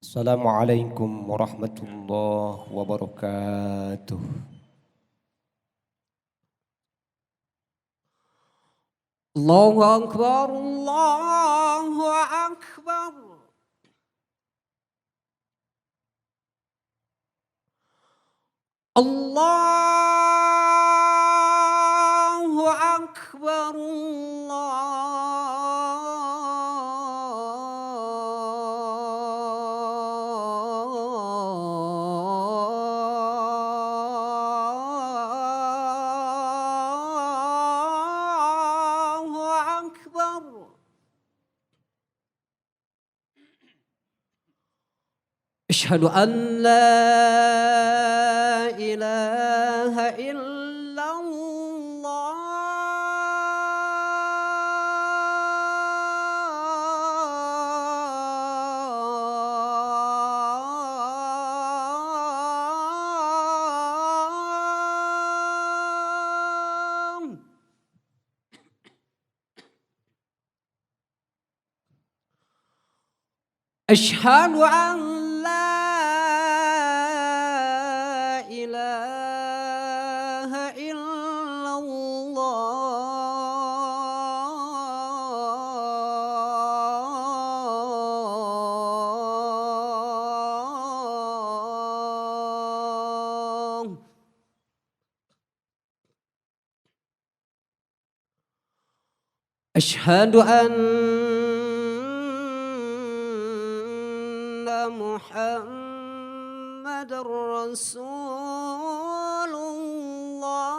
Assalamualaikum warahmatullahi wabarakatuh. Allahu Akbar, Allahu Akbar. Allahu Akbar, Allahu Akbar. أشهد أن لا إله إلا الله. أشهد أن لا إله إلا الله. أشهد أن محمد رسول الله.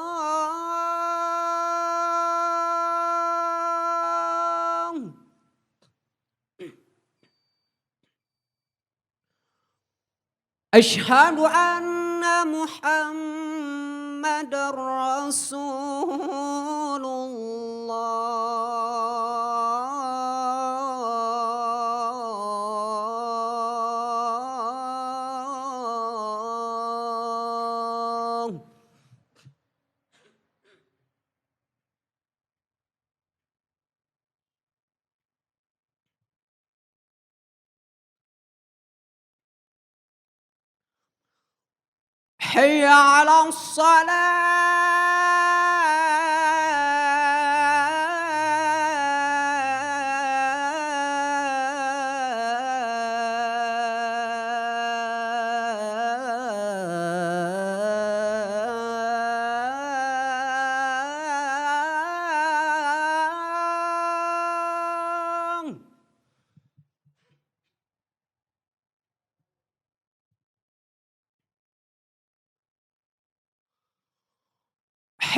أشهد أن محمد رسول الله. حي على الصلاة.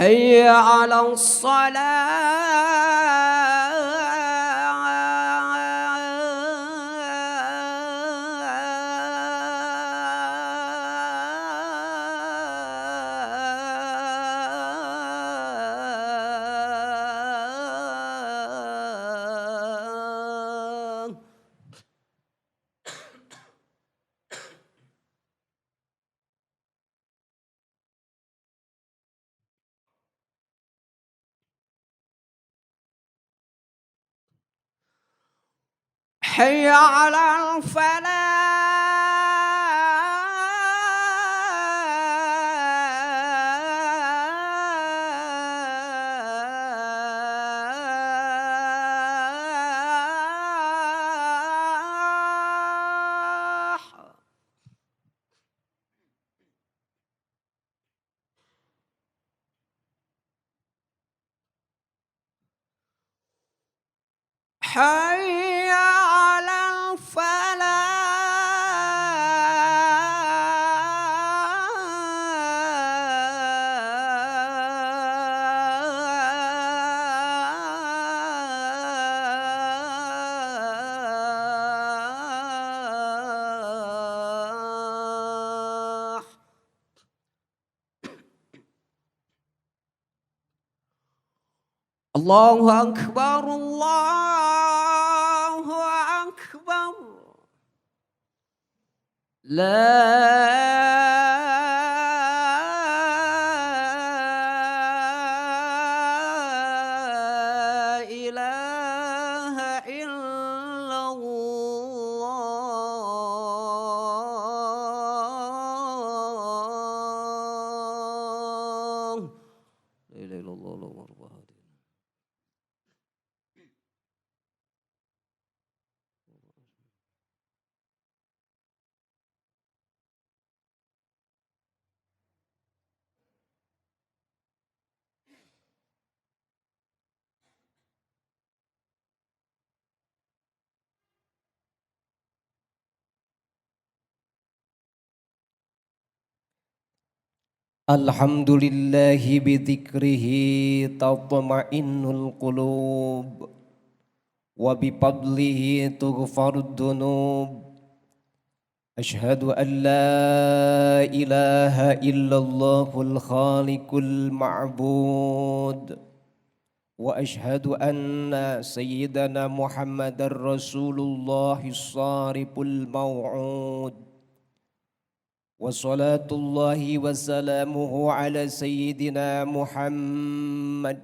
حي على الصلاة. حي على الفلاح. حي على الفلاح. الله أكبر، الله أكبر. لا إله إلا الله. الحمد لله بذكره تطمئن القلوب وبفضله تغفر الذنوب أشهد أن لا إله إلا الله الخالق المعبود وأشهد أن سيدنا محمد رسول الله الصارف الموعود وصلاة الله وسلامه على سيدنا محمد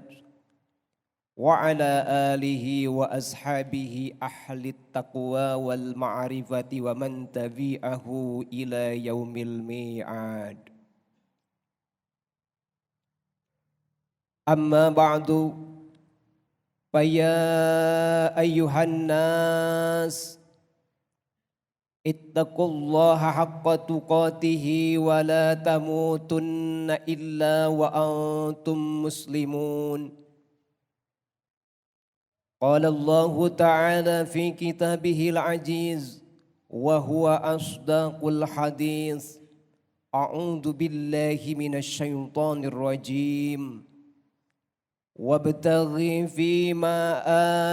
وعلى آله وأصحابه أهل التقوى والمعرفة ومن تبعه إلى يوم الميعاد أما بعد فيا أيها الناس اتقوا الله حق تقاته ولا تموتن إلا وأنتم مسلمون قال الله تعالى في كتابه العزيز وهو أصدق الحديث أعوذ بالله من الشيطان الرجيم وابتغ فيما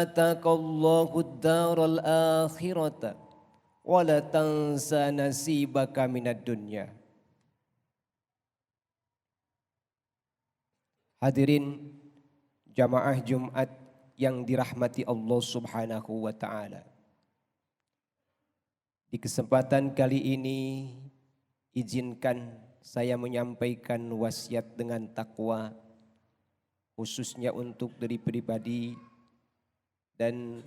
آتاك الله الدار الآخرة ولا تنسى نصيبك من الدنيا. Hadirin jamaah Jumat yang dirahmati Allah Subhanahu wa taala. Di kesempatan kali ini izinkan saya menyampaikan wasiat dengan takwa khususnya untuk diri pribadi dan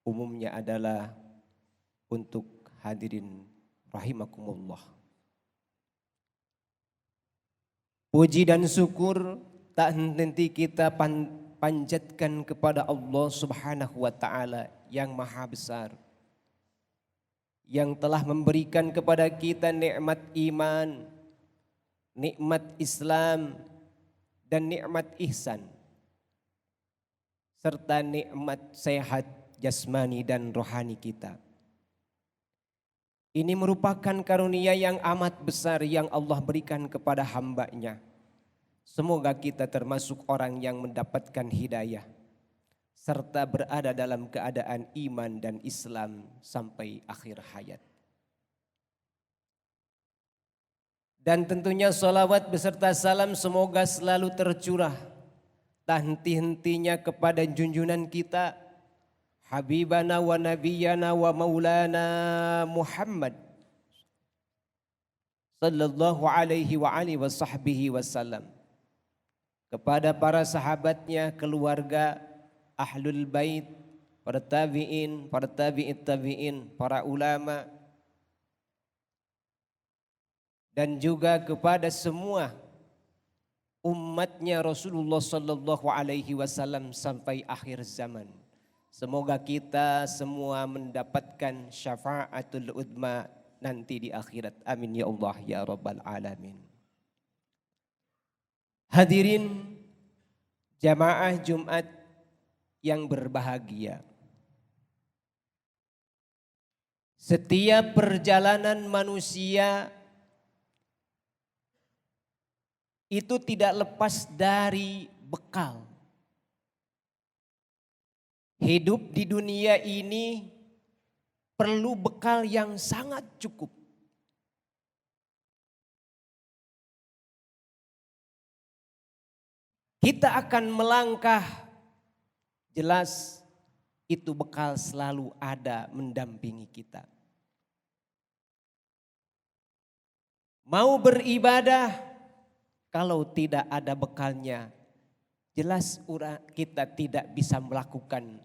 umumnya adalah untuk hadirin rahimakumullah. Puji dan syukur tak henti kita panjatkan kepada Allah Subhanahu wa taala yang maha besar, yang telah memberikan kepada kita nikmat iman, nikmat Islam dan nikmat ihsan serta nikmat sehat jasmani dan rohani kita. Ini merupakan karunia yang amat besar yang Allah berikan kepada hamba-Nya. Semoga kita termasuk orang yang mendapatkan hidayah serta berada dalam keadaan iman dan Islam sampai akhir hayat. Dan tentunya salawat beserta salam semoga selalu tercurah tak henti-hentinya kepada junjungan kita Habibana wa nabiyana wa maulana Muhammad sallallahu alaihi wa alihi wa sahbihi wasallam, kepada para sahabatnya, keluarga, ahlul bait, para tabi'in, para tabi'it tabi'in, para ulama, dan juga kepada semua umatnya Rasulullah sallallahu alaihi wasallam sampai akhir zaman. Semoga kita semua mendapatkan syafaatul udma nanti di akhirat. Amin ya Allah ya Rabbal Alamin. Hadirin jamaah Jumat yang berbahagia. Setiap perjalanan manusia itu tidak lepas dari bekal. Hidup di dunia ini perlu bekal yang sangat cukup. Kita akan melangkah, jelas itu bekal selalu ada mendampingi kita. Mau beribadah, kalau tidak ada bekalnya, jelas kita tidak bisa melakukan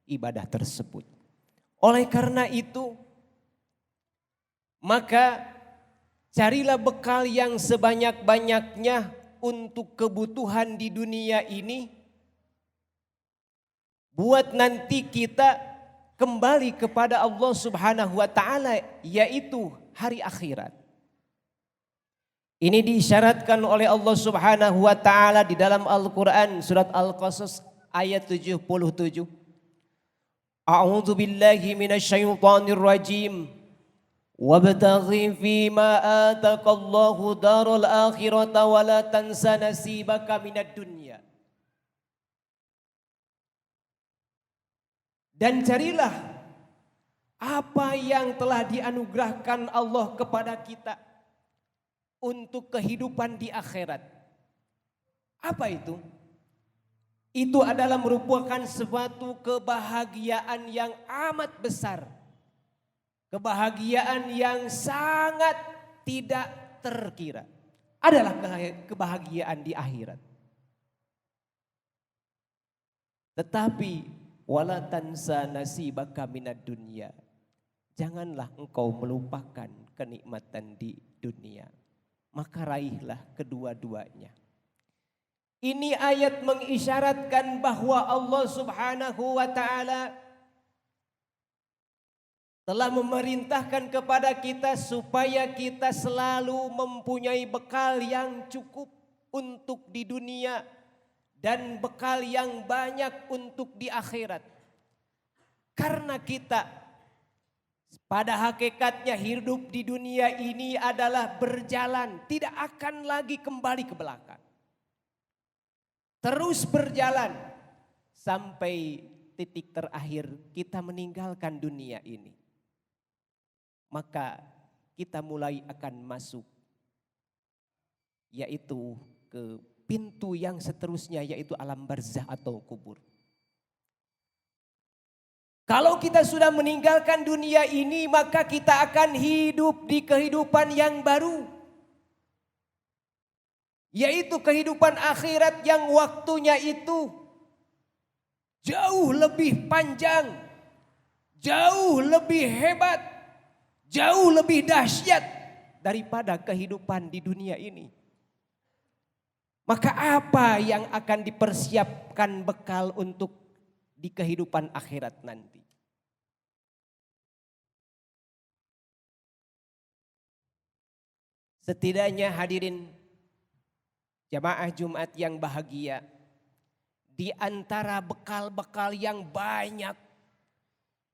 ibadah tersebut. Oleh karena itu, maka carilah bekal yang sebanyak-banyaknya untuk kebutuhan di dunia ini, buat nanti kita kembali kepada Allah Subhanahu wa taala, yaitu hari akhirat. Ini diisyaratkan oleh Allah Subhanahu wa taala di dalam Al-Qur'an surat Al-Qasas ayat 77. A'udzu billahi minasyaitonir rajim. Wabtaghi fima ataqallahu darul akhirata wa la tansa nasibaka minad dunya. Dan carilah apa yang telah dianugerahkan Allah kepada kita untuk kehidupan di akhirat. Apa itu? Itu adalah merupakan suatu kebahagiaan yang amat besar. Kebahagiaan yang sangat tidak terkira. Adalah kebahagiaan di akhirat. Tetapi wala tansa nasibaka minad dunya. Janganlah engkau melupakan kenikmatan di dunia. Maka raihlah kedua-duanya. Ini ayat mengisyaratkan bahwa Allah Subhanahu wa ta'ala telah memerintahkan kepada kita supaya kita selalu mempunyai bekal yang cukup untuk di dunia dan bekal yang banyak untuk di akhirat. Karena kita pada hakikatnya hidup di dunia ini adalah berjalan, tidak akan lagi kembali ke belakang. Terus berjalan sampai titik terakhir kita meninggalkan dunia ini. Maka kita mulai akan masuk yaitu ke pintu yang seterusnya yaitu alam barzah atau kubur. Kalau kita sudah meninggalkan dunia ini maka kita akan hidup di kehidupan yang baru. Yaitu kehidupan akhirat yang waktunya itu jauh lebih panjang, jauh lebih hebat, jauh lebih dahsyat daripada kehidupan di dunia ini. Maka apa yang akan dipersiapkan bekal untuk di kehidupan akhirat nanti? Setidaknya hadirin jamaah Jumat yang bahagia, di antara bekal-bekal yang banyak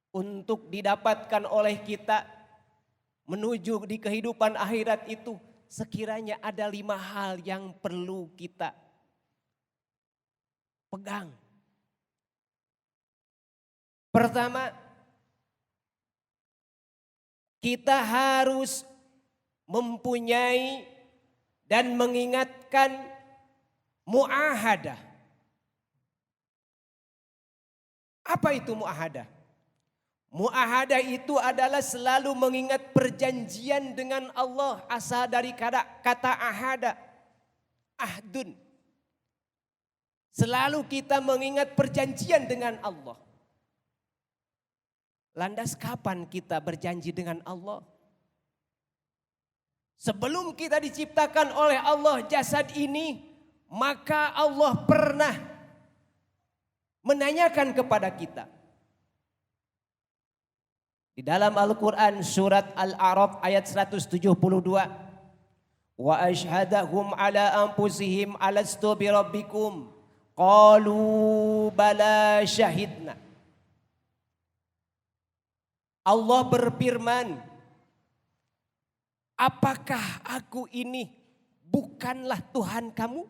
untuk didapatkan oleh kita menuju di kehidupan akhirat itu, sekiranya ada 5 hal yang perlu kita pegang. Pertama, kita harus mempunyai dan mengingatkan mu'ahadah. Apa itu mu'ahadah? Mu'ahadah itu adalah selalu mengingat perjanjian dengan Allah. Asal dari kata ahada, ahdun. Selalu kita mengingat perjanjian dengan Allah. Lantas kapan kita berjanji dengan Allah? Sebelum kita diciptakan oleh Allah jasad ini, maka Allah pernah menanyakan kepada kita. Di dalam Al-Quran surat Al-A'raf ayat 172. Wa ashhadahum ala anfusihim alastu birabbikum. Qalu bala syahidna. Allah berfirman, apakah aku ini bukanlah Tuhan kamu?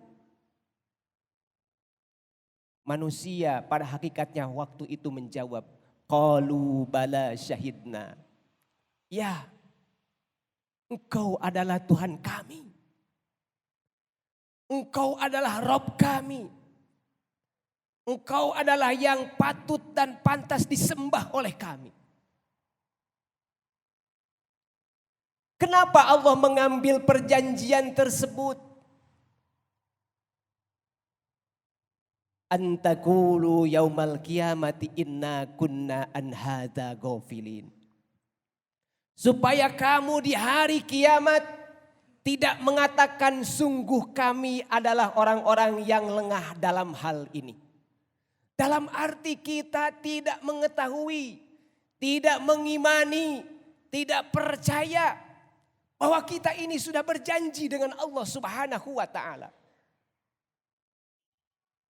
Manusia pada hakikatnya waktu itu menjawab, qalu bala syahidna. Ya, engkau adalah Tuhan kami. Engkau adalah Rabb kami. Engkau adalah yang patut dan pantas disembah oleh kami. Kenapa Allah mengambil perjanjian tersebut? Antakulu yaumal qiyamati inna kunna an hadza ghafilin. Supaya kamu di hari kiamat tidak mengatakan sungguh kami adalah orang-orang yang lengah dalam hal ini. Dalam arti kita tidak mengetahui, tidak mengimani, tidak percaya bahwa kita ini sudah berjanji dengan Allah Subhanahu wa ta'ala.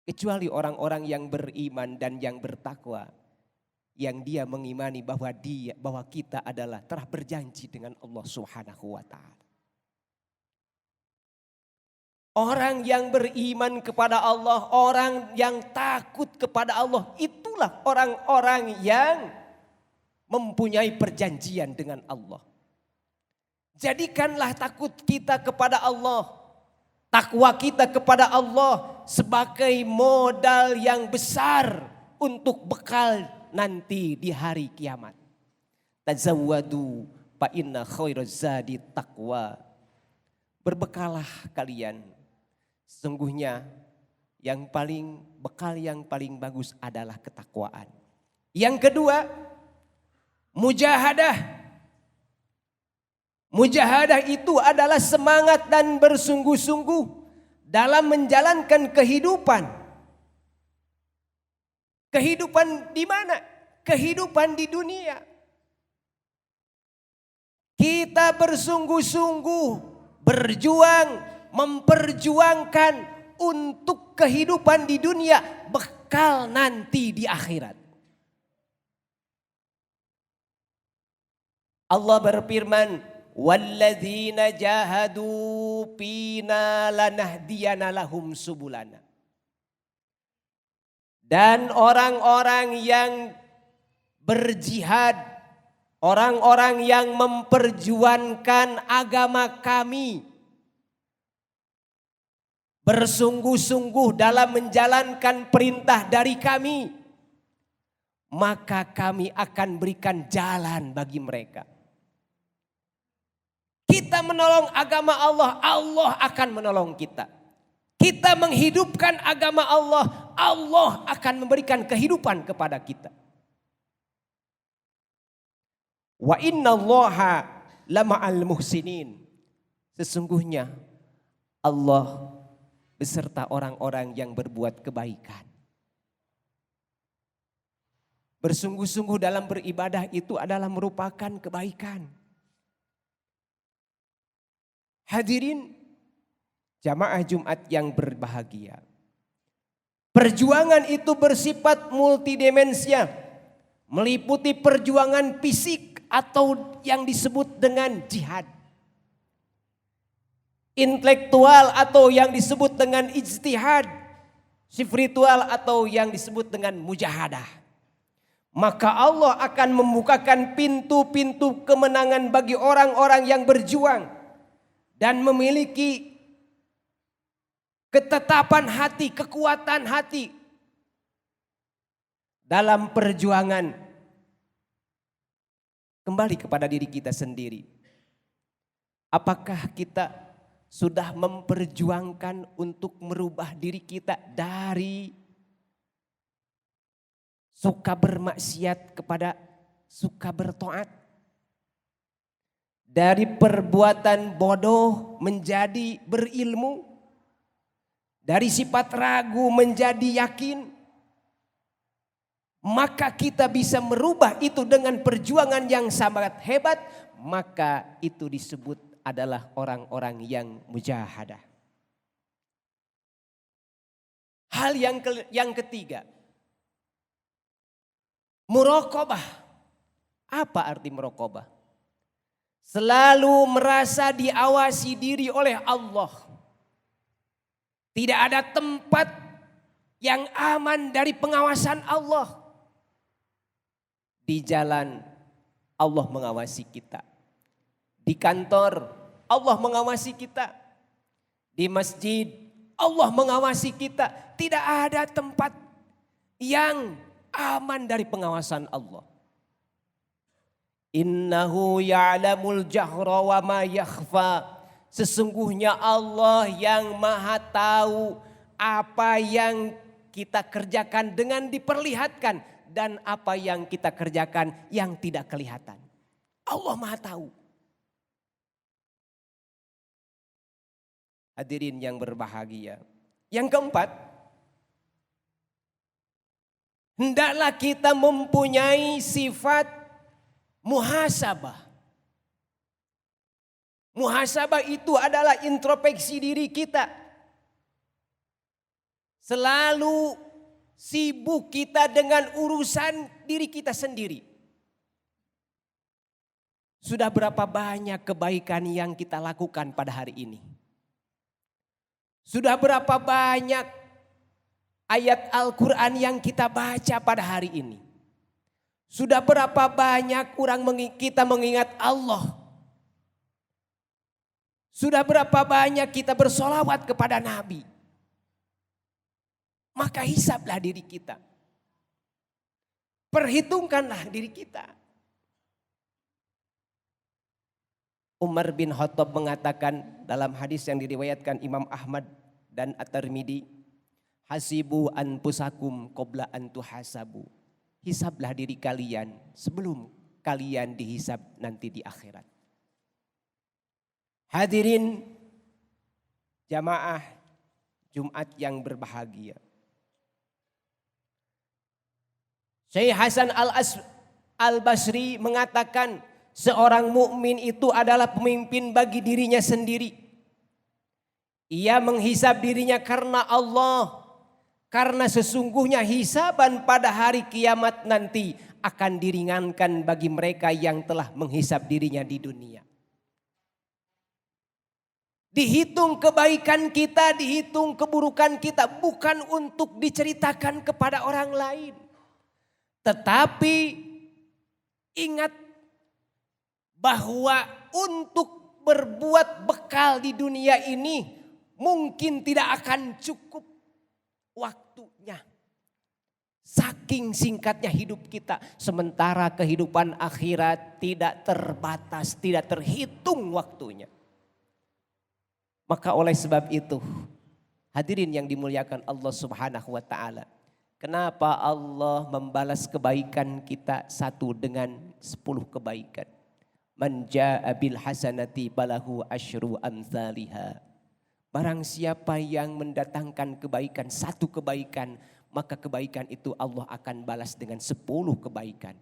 Kecuali orang-orang yang beriman dan yang bertakwa, yang dia mengimani bahwa kita adalah telah berjanji dengan Allah Subhanahu wa taala. Orang yang beriman kepada Allah, orang yang takut kepada Allah, itulah orang-orang yang mempunyai perjanjian dengan Allah. Jadikanlah takut kita kepada Allah, takwa kita kepada Allah sebagai modal yang besar untuk bekal nanti di hari kiamat. Tazawwadu fa inna khairaz zadi taqwa. Berbekalah kalian. Sesungguhnya bekal yang paling bagus adalah ketakwaan. Yang kedua, mujahadah. Mujahadah itu adalah semangat dan bersungguh-sungguh dalam menjalankan kehidupan. Kehidupan di mana? Kehidupan di dunia. Kita bersungguh-sungguh berjuang, memperjuangkan untuk kehidupan di dunia, bekal nanti di akhirat. Allah berfirman, walladzina jahadu fina lanahdiyana lahum subulana. Dan orang-orang yang berjihad, orang-orang yang memperjuangkan agama kami, bersungguh-sungguh dalam menjalankan perintah dari kami, maka kami akan berikan jalan bagi mereka. Kita menolong agama Allah, Allah akan menolong kita. Kita menghidupkan agama Allah, Allah akan memberikan kehidupan kepada kita. Wa innallaha lama'al muhsinin. Sesungguhnya Allah beserta orang-orang yang berbuat kebaikan. Bersungguh-sungguh dalam beribadah itu adalah merupakan kebaikan. Hadirin jamaah Jumat yang berbahagia. Perjuangan itu bersifat multidimensia, meliputi perjuangan fisik atau yang disebut dengan jihad, intelektual atau yang disebut dengan ijtihad, spiritual atau yang disebut dengan mujahadah. Maka Allah akan membukakan pintu-pintu kemenangan bagi orang-orang yang berjuang dan memiliki ketetapan hati, kekuatan hati dalam perjuangan. Kembali kepada diri kita sendiri. Apakah kita sudah memperjuangkan untuk merubah diri kita dari suka bermaksiat kepada suka bertaat? Dari perbuatan bodoh menjadi berilmu? Dari sifat ragu menjadi yakin? Maka kita bisa merubah itu dengan perjuangan yang sangat hebat. Maka itu disebut adalah orang-orang yang mujahadah. Hal yang ketiga, muraqabah. Apa arti muraqabah? Selalu merasa diawasi diri oleh Allah. Tidak ada tempat yang aman dari pengawasan Allah. Di jalan Allah mengawasi kita. Di kantor Allah mengawasi kita. Di masjid Allah mengawasi kita. Tidak ada tempat yang aman dari pengawasan Allah. Innahu ya'lamul jahra wa ma yakhfa. Sesungguhnya Allah yang maha tahu apa yang kita kerjakan dengan diperlihatkan dan apa yang kita kerjakan yang tidak kelihatan. Allah maha tahu. Hadirin yang berbahagia. Yang keempat, hendaklah kita mempunyai sifat muhasabah. Muhasabah itu adalah introspeksi diri kita. Selalu Sibuk kita dengan urusan diri kita sendiri. Sudah berapa banyak kebaikan yang kita lakukan pada hari ini? Sudah berapa banyak ayat Al-Quran yang kita baca pada hari ini? Sudah berapa banyak kita mengingat Allah? Sudah berapa banyak kita bersolawat kepada Nabi? Maka hisablah diri kita. Perhitungkanlah diri kita. Umar bin Khattab mengatakan dalam hadis yang diriwayatkan Imam Ahmad dan At-Tirmidzi, hasibu anfusakum qabla an tuhasabu. Hisablah diri kalian sebelum kalian dihisab nanti di akhirat. Hadirin jamaah Jumat yang berbahagia. Syekh Hasan Al-Basri mengatakan seorang mukmin itu adalah pemimpin bagi dirinya sendiri. Ia menghisab dirinya karena Allah. Karena sesungguhnya hisaban pada hari kiamat nanti akan diringankan bagi mereka yang telah menghisab dirinya di dunia. Dihitung kebaikan kita, dihitung keburukan kita bukan untuk diceritakan kepada orang lain. Tetapi ingat bahwa untuk berbuat bekal di dunia ini mungkin tidak akan cukup waktunya. Saking singkatnya hidup kita. Sementara kehidupan akhirat tidak terbatas, tidak terhitung waktunya. Maka oleh sebab itu, hadirin yang dimuliakan Allah Subhanahu wa taala, kenapa Allah membalas kebaikan kita satu dengan 10 kebaikan? Man jaa'a bil hasanati balahu asyru amsalihha. Barang siapa yang mendatangkan kebaikan, satu kebaikan, maka kebaikan itu Allah akan balas dengan 10 kebaikan.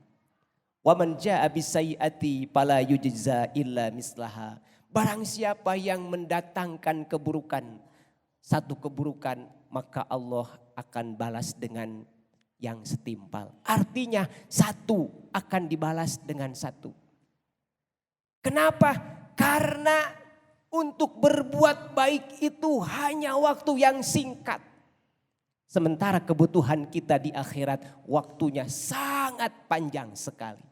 Wa man jaa'a bis sayyi'ati fala yujza illa mislaha. Barang siapa yang mendatangkan keburukan, satu keburukan, maka Allah akan balas dengan yang setimpal. Artinya satu akan dibalas dengan satu. Kenapa? Karena untuk berbuat baik itu hanya waktu yang singkat. Sementara kebutuhan kita di akhirat waktunya sangat panjang sekali.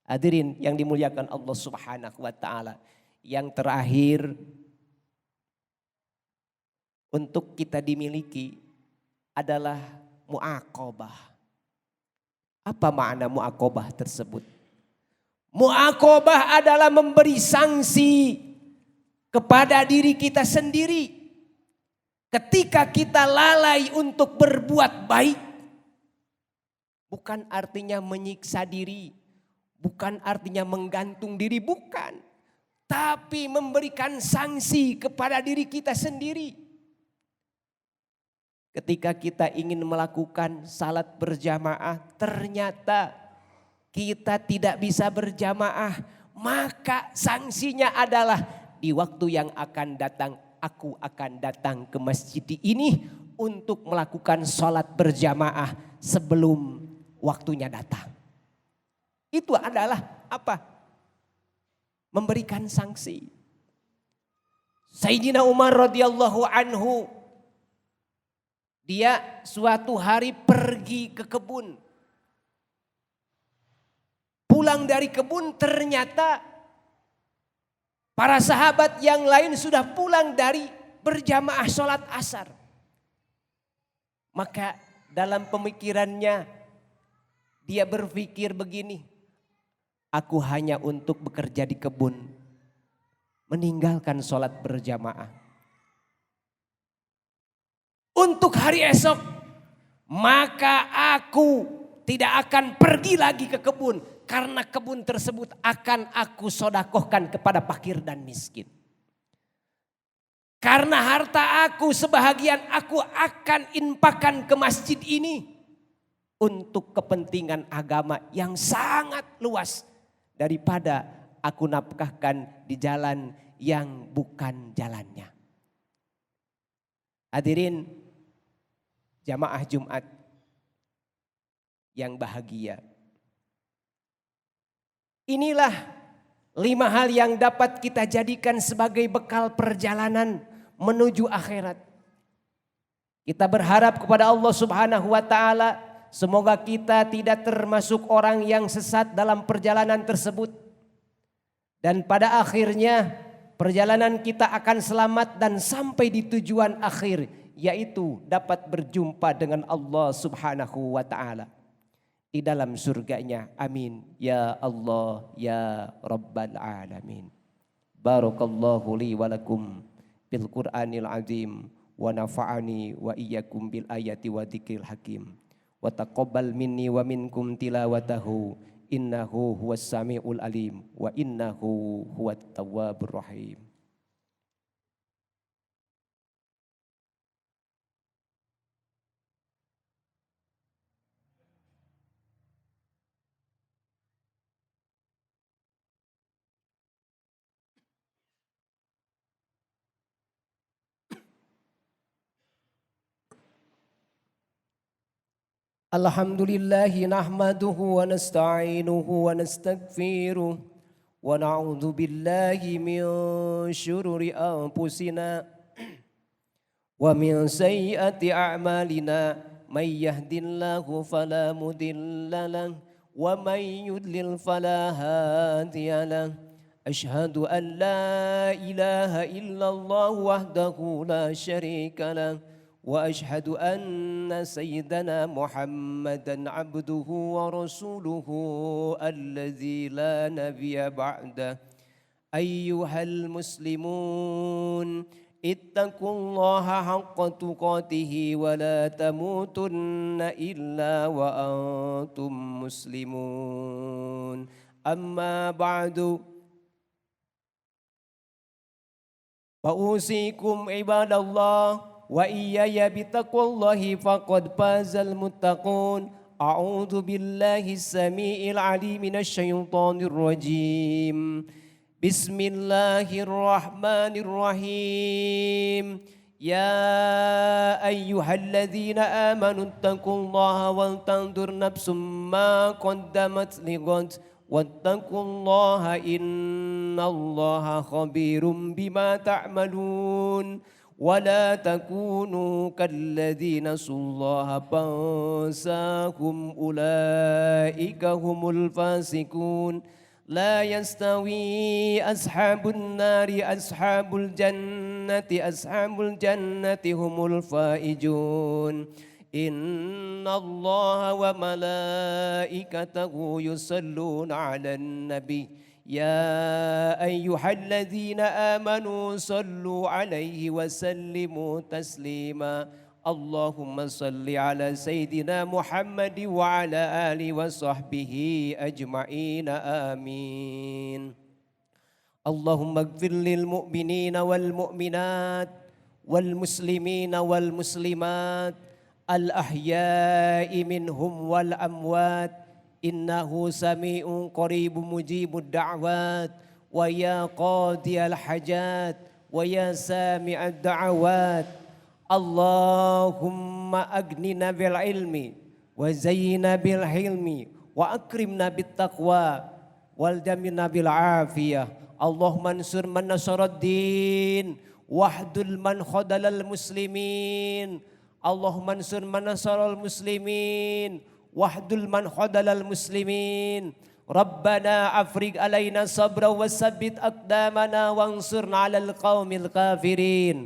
Hadirin yang dimuliakan Allah Subhanahu wa taala. Yang terakhir untuk kita dimiliki adalah mu'aqabah. Apa makna mu'aqabah tersebut? Mu'aqabah adalah memberi sanksi kepada diri kita sendiri. Ketika kita lalai untuk berbuat baik. Bukan artinya menyiksa diri. Bukan artinya menggantung diri, bukan. Tapi memberikan sanksi kepada diri kita sendiri. Ketika kita ingin melakukan salat berjamaah, ternyata kita tidak bisa berjamaah. Maka sanksinya adalah di waktu yang akan datang, aku akan datang ke masjid ini untuk melakukan salat berjamaah sebelum waktunya datang. Itu adalah apa? Memberikan sanksi. Sayyidina Umar radhiyallahu anhu, dia suatu hari pergi ke kebun. Pulang dari kebun ternyata para sahabat yang lain sudah pulang dari berjamaah sholat asar. Maka dalam pemikirannya dia berpikir begini. Aku hanya untuk bekerja di kebun, meninggalkan sholat berjamaah. Untuk hari esok, maka aku tidak akan pergi lagi ke kebun. Karena kebun tersebut akan aku sodakohkan kepada fakir dan miskin. Karena harta aku sebahagian aku akan infakkan ke masjid ini. Untuk kepentingan agama yang sangat luas. Daripada aku nafkahkan di jalan yang bukan jalannya. Hadirin jamaah Jumat yang bahagia. Inilah 5 hal yang dapat kita jadikan sebagai bekal perjalanan menuju akhirat. Kita berharap kepada Allah Subhanahu wa taala, semoga kita tidak termasuk orang yang sesat dalam perjalanan tersebut. Dan pada akhirnya perjalanan kita akan selamat dan sampai di tujuan akhir, yaitu dapat berjumpa dengan Allah Subhanahu wa taala di dalam surganya. Amin ya Allah ya Rabbal alamin. Barakallahu li wa lakum bil Qur'anil azim wa nafa'ani wa iyyakum bil ayati wa dzikril hakim. Wa taqabbal minni wa minkum tilawatahu innahu huwas samiul alim wa innahu huwat tawwabur rahim. Alhamdulillahi nahmaduhu wa nasta'inuhu wa nastaghfiruh wa na'udzu billahi min syururi anfusina wa min sayyiati a'malina may yahdihillahu fala mudilla lahu wa may yudlil fala hadiya lahu. Asyhadu an la ilaha illallah wahdahu la syarika lahu وأشهد أن سيدنا محمدا عبده ورسوله الذي لا نبي بعده. أيها المسلمون اتقوا الله حق تقاته ولا تموتن إلا وأنتم مسلمون. أما بعد فأوصيكم عباد الله وإياي بتقوى الله فقد فاز المتقون. أعوذ بالله السميع العليم من الشيطان الرجيم. بسم الله الرحمن الرحيم. يا أيها الذين آمنوا اتقوا الله ولتنظر نفس ما قدمت لغد واتقوا الله إن الله خبير بما تعملون. ولا تكونوا كالذين نسوا الله فانساهم أولئك هم الفاسقون. لا يستوي أصحاب النار أصحاب الجنة هم الفائزون. إن الله وملائكته يصلون على النبي يا أيها الذين آمنوا صلوا عليه وسلموا تسليما. اللهم صل على سيدنا محمد وعلى آله وصحبه أجمعين آمين. اللهم اغفر للمؤمنين والمؤمنات والمسلمين والمسلمات الأحياء منهم والأموات إنه سميع قريب مجيب الدعوات. ويا قاضي الحاجات ويا سامع الدعوات اللهم أغننا بالعلم وزينا بالحلم وأكرمنا بالتقوى والجمنا بالعافية. اللهم انصر من نصر الدين واحذل من خذل المسلمين. اللهم انصر من نصر المسلمين واحذل من خذل المسلمين. ربنا أفرغ علينا صبرا وثبت أقدامنا وانصرنا على القوم الكافرين.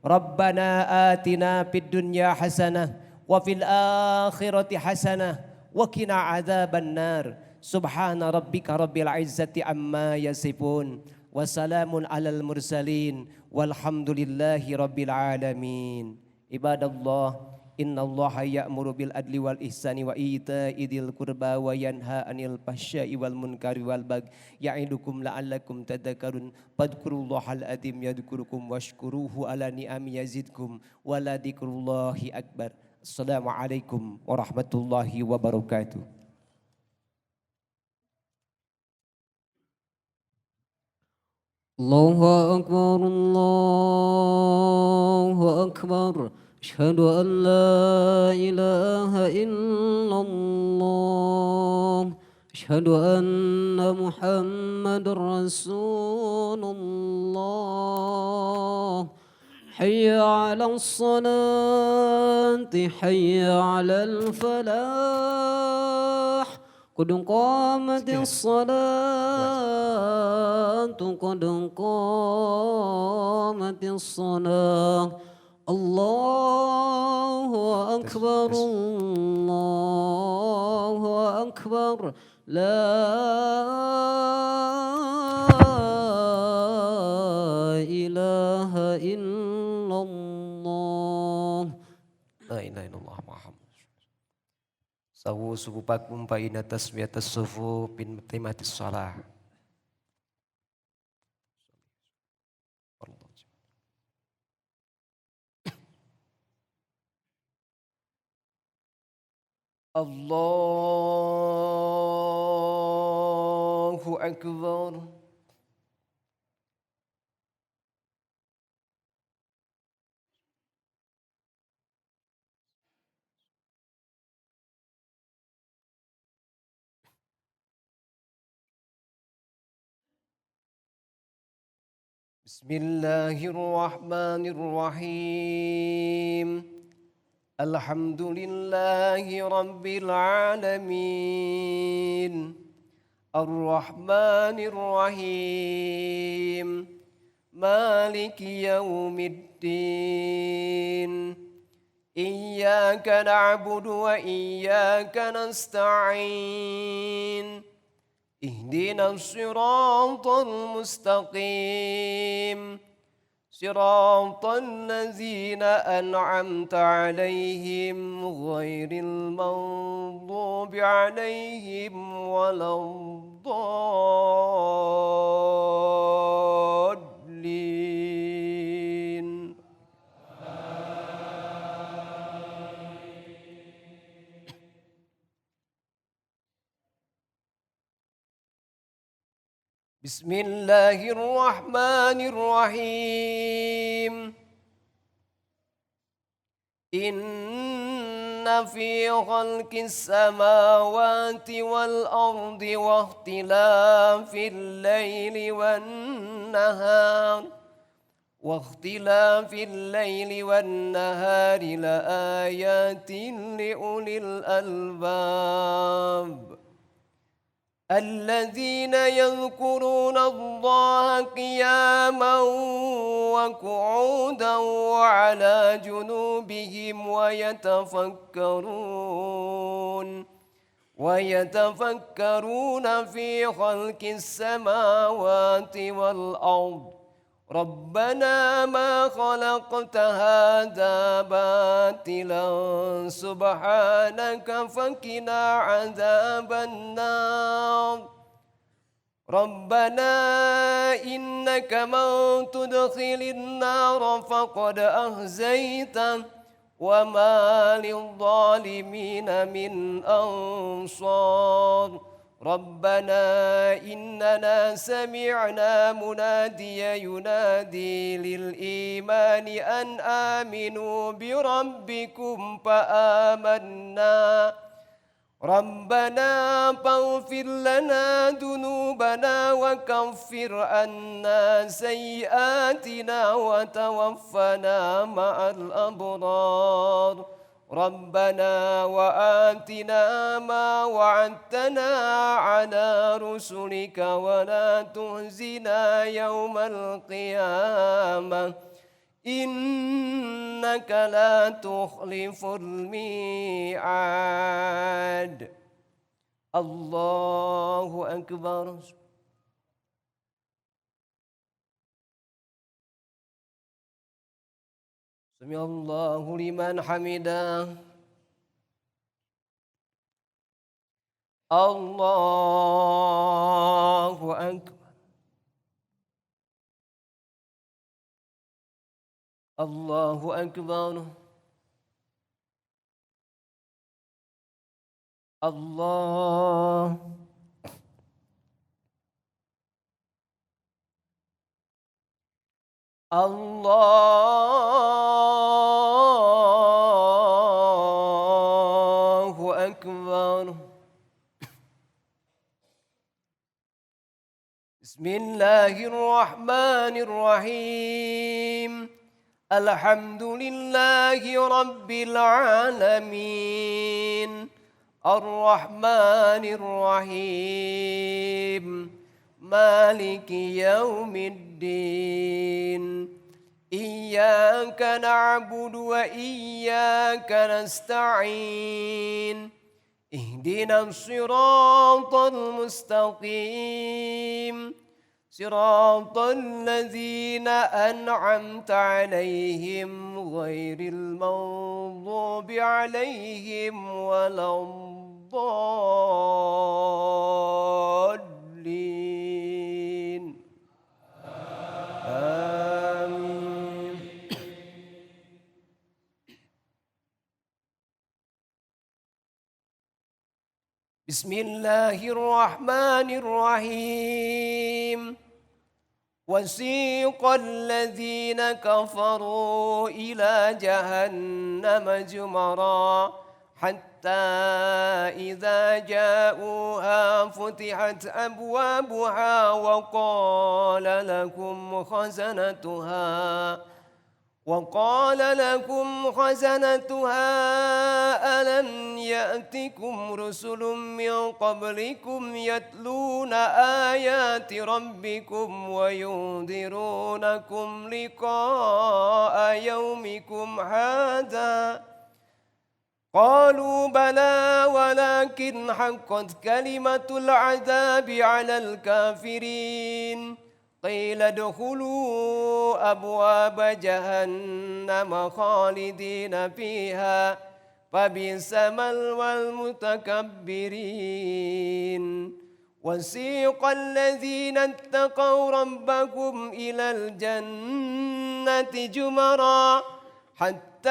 ربنا آتنا في الدنيا حسنة وفي الآخرة حسنة وقنا عذاب النار. سبحان ربك رب العزة عما يصفون وسلام على المرسلين والحمد لله رب العالمين. عباد الله إن الله يأمر بالعدل والإحسان وإيتاء ذي القربى وينهى عن الفحشاء والمنكر والبغي يعظكم لعلكم تذكرون. فاذكروا الله العظيم يذكركم واشكروه على نعمه يزدكم ولذكر الله أكبر. السلام عليكم ورحمة الله وبركاته. الله أكبر الله أكبر. أشهد أن لا إله إلا الله. أشهد أن محمد رسول الله. حي على الصلاة حي على الفلاح قد قامت الصلاة قد قامت الصلاة. الله أكبر الله أكبر لا إله إلا الله. La ilaha illallah Muhammad. Sawu subupakum baina tasmiyatas sufu bin timatis shalah. Allahu Akbar. Bismillahirrahmanirrahim. Alhamdulillahi Rabbil Alamin. Ar-Rahmanir-Rahim. Maliki Yaumiddin. Iyyaka na'budu wa iyyaka nasta'in. Ihdinas siratal mustaqim. Siratal ladzina an'amta 'alaihim ghairil maghdubi 'alaihim waladdallin. Bismillahirrahmanirrahim. Inna fi khalqis samawati wal ardi wa ikhtilafil laili wan nahar la ayatin li ulil albab. الذين يذكرون الله قياما وقعودا وعلى جنوبهم ويتفكرون في خلق السماوات والأرض ربنا ما خلقت هذا باطلا سبحانك فقنا عذاب النار. ربنا إنك من تدخل النار فقد أخزيته وما للظالمين من أنصار. ربنا إننا سمعنا مناديا ينادي للإيمان أن آمنوا بربكم فآمنا. ربنا فاغفر لنا ذنوبنا وكفر عنا سيئاتنا وتوفنا مع الأبرار. ربنا وآتنا ما وعدتنا على رسلك ولا تخزنا يوم القيامة إنك لا تخلف الميعاد. الله أكبر. سمع الله لمن حمده. الله أكبر. الله أكبر. الله الله أكبر. بسم الله الرحمن الرحيم الحمد لله رب العالمين الرحمن الرحيم مالك يوم الدين إياك نعبد وإياك نستعين اهدنا الصراط المستقيم صراط الذين أنعمت عليهم غير المغضوب عليهم ولا الضالين آمين. بسم الله الرحمن الرحيم وسيق الذين كفروا إلى جهنم زمرا حتى إذا جاءوها فتحت أبوابها وقال لكم خزنتها ألم يأتكم رسل من قبلكم يتلون آيات ربكم وينذرونكم لقاء يومكم هذا قالوا بلى ولكن حقت كلمة العذاب على الكافرين قيل ادخلوا أبواب جهنم خالدين فيها فبئس مثوى المتكبرين وسيق الذين اتقوا ربهم إلى الجنة زمرا حتى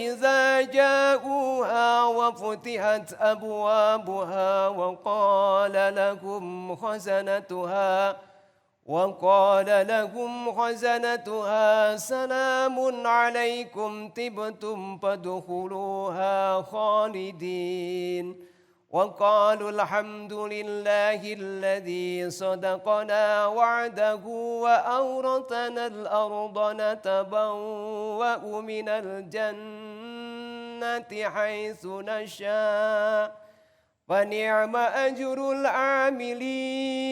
إذا جاءوها وفتحت أبوابها وقال لهم خزنتها سلام عليكم طبتم فادخلوها خالدين وقالوا الحمد لله الذي صدقنا وعده وأورثنا الأرض نتبوأ من الجنة حيث نشاء فنعم أجر العاملين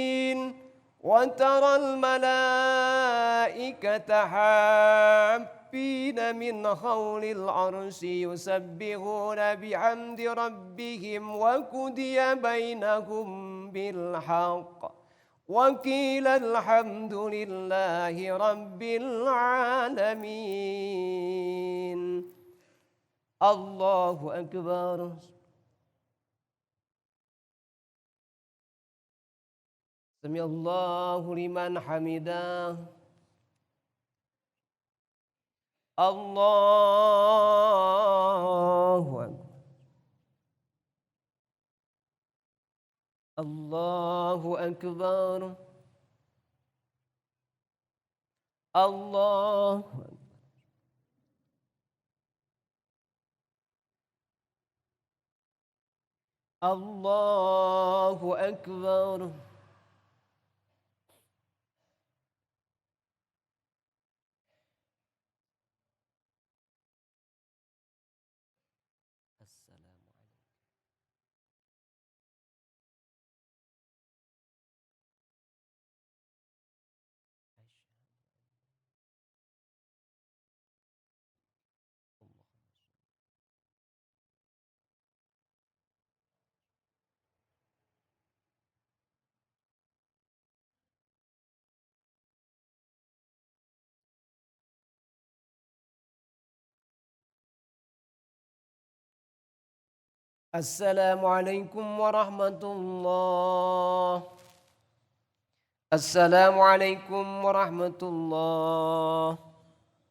وترى الملائكة حافين من حول العرش يسبحون بحمد ربهم وقضي بينهم بالحق وقيل الحمد لله رب العالمين. الله أكبر. سمع الله لمن حمده. الله أكبر. الله أكبر. الله أكبر. الله أكبر. Assalamualaikum warahmatullah. Assalamualaikum warahmatullah.